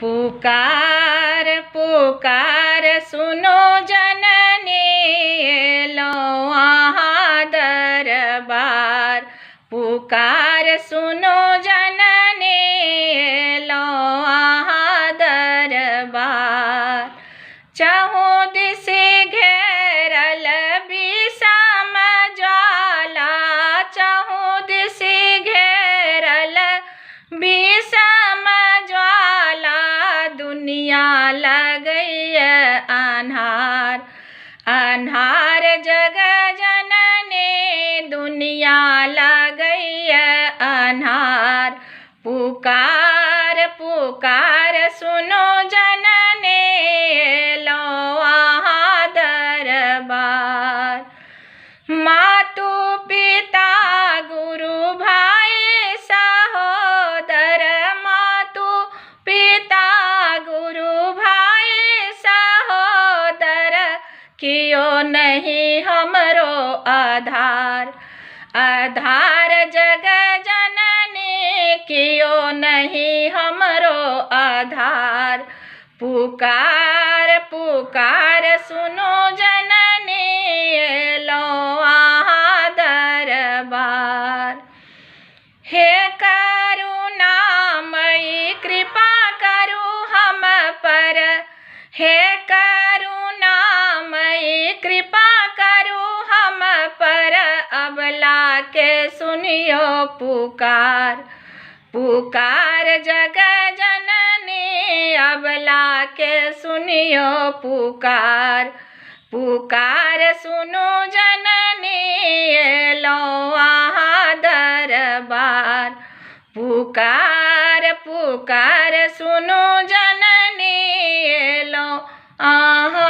पुकार पुकार सुनो जननी लो आहाँ दरबार। पुकार सुनो जननी लो आहाँ दरबार। चहुँ दिसि घेरल विषम ज्वाला, चहुँ दिसि घेरल विषम ज्वाला। दुनिया लगई अन्हार अन्हार जग जननी, दुनिया लगई अन्हार। पुकार पुकार सुनो जननी लो आहाँ दरबार। मातु पिता गुरु भाई सहोदर, मातु पिता गुरु भाई सहोदर। कियो नहीं हमरो आधार आधार जग जननी, कियो नहीं हमरो आधार। पुकार पुकार सुनो जननी लो आहाँ दरबार। हे करुणामयी कृपा करो हम पर, हे करुणामयी कृपा करो हम पर। अबला के सुनियो पुकार पुकार जग जननी, अबला के सुनियो पुकार। पुकार सुनो जननी लो आहाँ दरबार। पुकार पुकार सुनो जननी लो आहाँ